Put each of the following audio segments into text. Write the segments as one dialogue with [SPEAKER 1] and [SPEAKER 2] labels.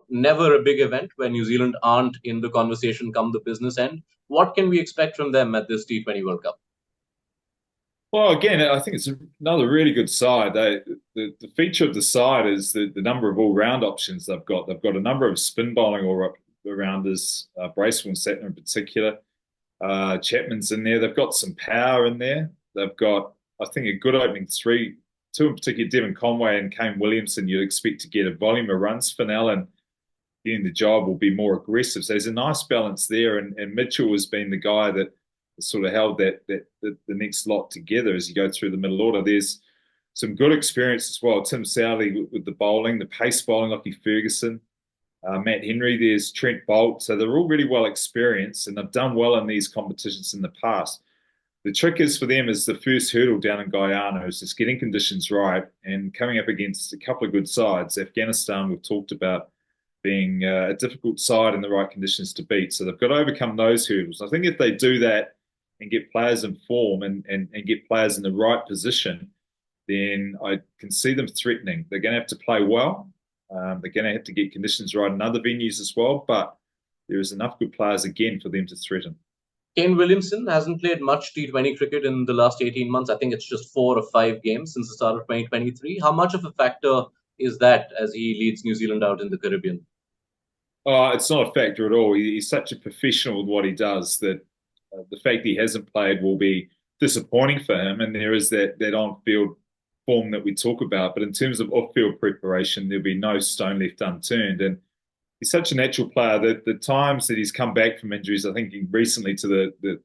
[SPEAKER 1] never a big event where New Zealand aren't in the conversation come the business end. What can we expect from them at this T20 World Cup?
[SPEAKER 2] Well, again, I think it's another really good side. The feature of the side is the number of all-round options they've got. They've got a number of spin bowling all-rounders, Bracewell and Santner in particular. Chapman's in there. They've got some power in there. They've got, I think, a good opening three. Two in particular, Devon Conway and Kane Williamson. You'd expect to get a volume of runs. Fennell and getting the job will be more aggressive. So there's a nice balance there. And Mitchell has been the guy that sort of held the next lot together as you go through the middle order. There's some good experience as well. Tim Southee with the bowling, the pace bowling, Lockie Ferguson, Matt Henry. There's Trent Boult. So they're all really well experienced and they've done well in these competitions in the past. The trick is for them is the first hurdle down in Guyana is just getting conditions right and coming up against a couple of good sides. Afghanistan, we've talked about being a difficult side in the right conditions to beat. So they've got to overcome those hurdles. I think if they do that and get players in form and get players in the right position, then I can see them threatening. They're going to have to play well. They're going to have to get conditions right in other venues as well. But there is enough good players again for them to threaten.
[SPEAKER 1] Kane Williamson hasn't played much T20 cricket in the last 18 months. I think it's just 4 or 5 games since the start of 2023. How much of a factor is that as he leads New Zealand out in the Caribbean?
[SPEAKER 2] It's not a factor at all. He's such a professional with what he does that the fact he hasn't played will be disappointing for him. And there is that on-field form that we talk about. But in terms of off-field preparation, there'll be no stone left unturned. And he's such a natural player that the times that he's come back from injuries, I think recently to the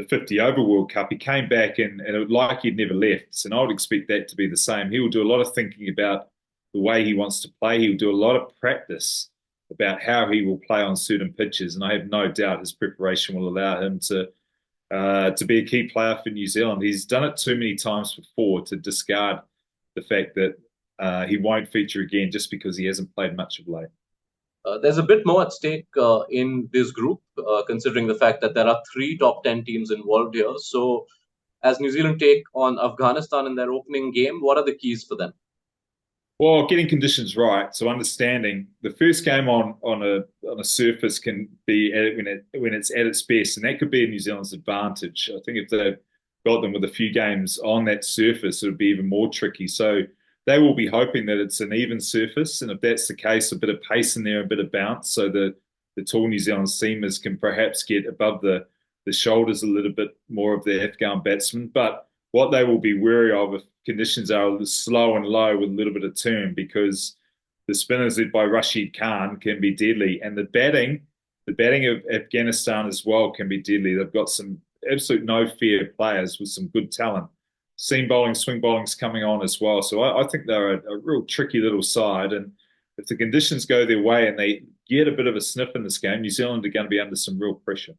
[SPEAKER 2] 50 over World Cup, he came back and it was like he'd never left. And I would expect that to be the same. He will do a lot of thinking about the way he wants to play. He'll do a lot of practice about how he will play on certain pitches. And I have no doubt his preparation will allow him to be a key player for New Zealand. He's done it too many times before to discard the fact that he won't feature again just because he hasn't played much of late.
[SPEAKER 1] There's a bit more at stake in this group, considering the fact that there are 3 top 10 teams involved here. So, as New Zealand take on Afghanistan in their opening game, what are the keys for them?
[SPEAKER 2] Well, getting conditions right. So understanding the first game on a surface can be when it's at its best, and that could be New Zealand's advantage. I think if they've got them with a few games on that surface, it would be even more tricky. So they will be hoping that it's an even surface, and if that's the case, a bit of pace in there, a bit of bounce, so the tall New Zealand seamers can perhaps get above the shoulders a little bit more of the Afghan batsmen. But what they will be wary of if conditions are slow and low with a little bit of turn, because the spinners led by Rashid Khan can be deadly, and the batting of Afghanistan as well can be deadly. They've got some absolute no fear players with some good talent. Seam bowling, swing bowling's coming on as well. So I think they're a real tricky little side, and if the conditions go their way and they get a bit of a sniff in this game, New Zealand are going to be under some real pressure.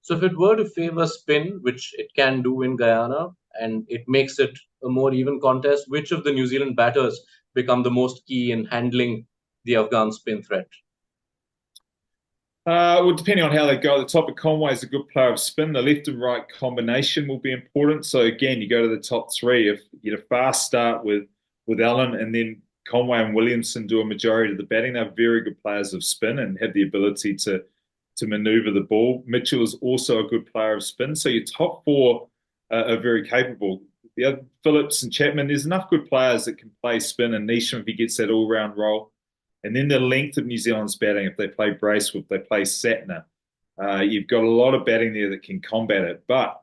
[SPEAKER 1] So, if it were to favor spin, which it can do in Guyana, and it makes it a more even contest, which of the New Zealand batters become the most key in handling the Afghan spin threat?
[SPEAKER 2] Well, depending on how they go, the top of Conway is a good player of spin. The left and right combination will be important. So again, you go to the top three. If you get a fast start with Allen and then Conway and Williamson do a majority of the batting, they're very good players of spin and have the ability to manoeuvre the ball. Mitchell is also a good player of spin. So your top four are very capable. The other Phillips and Chapman, there's enough good players that can play spin, and Neesham if he gets that all-round role. And then the length of New Zealand's batting, if they play Bracewell, if they play Santner, you've got a lot of batting there that can combat it. But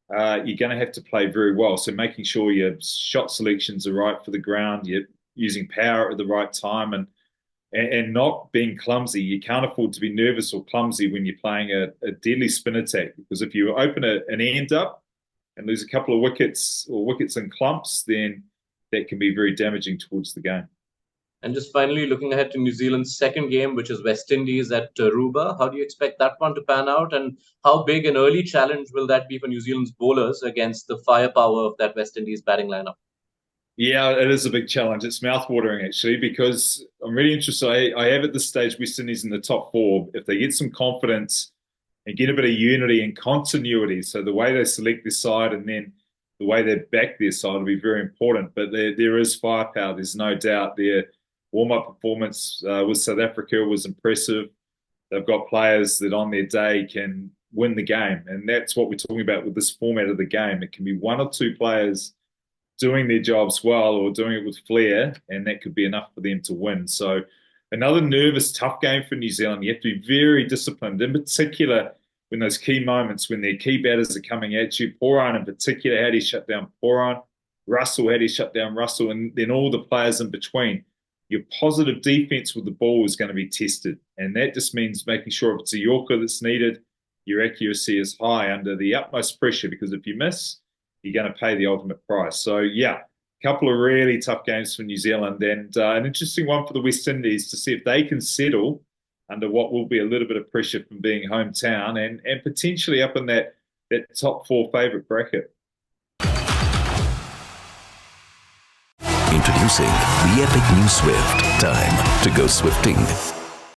[SPEAKER 2] you're going to have to play very well. So making sure your shot selections are right for the ground, you're using power at the right time, and not being clumsy. You can't afford to be nervous or clumsy when you're playing a deadly spin attack, because if you open an end up and lose a couple of wickets or wickets in clumps, then that can be very damaging towards the game.
[SPEAKER 1] And just finally, looking ahead to New Zealand's second game, which is West Indies at Aruba, how do you expect that one to pan out? And how big an early challenge will that be for New Zealand's bowlers against the firepower of that West Indies batting lineup?
[SPEAKER 2] Yeah, it is a big challenge. It's mouthwatering actually, because I'm really interested. I have at this stage West Indies in the top four. If they get some confidence and get a bit of unity and continuity, so the way they select their side and then the way they back their side will be very important. But there is firepower. There's no doubt there. warm-up performance with South Africa was impressive. They've got players that on their day can win the game. And that's what we're talking about with this format of the game. It can be one or two players doing their jobs well or doing it with flair, and that could be enough for them to win. So another nervous, tough game for New Zealand. You have to be very disciplined, in particular when those key moments, when their key batters are coming at you. Poran in particular, how do you shut down Poran? Russell, how do you shut down Russell? And then all the players in between. Your positive defense with the ball is going to be tested. And that just means making sure if it's a Yorker that's needed, your accuracy is high under the utmost pressure, because if you miss, you're going to pay the ultimate price. So, yeah, a couple of really tough games for New Zealand, and an interesting one for the West Indies to see if they can settle under what will be a little bit of pressure from being hometown and potentially up in that top four favourite bracket.
[SPEAKER 3] Introducing the epic new Swift. Time to go Swifting.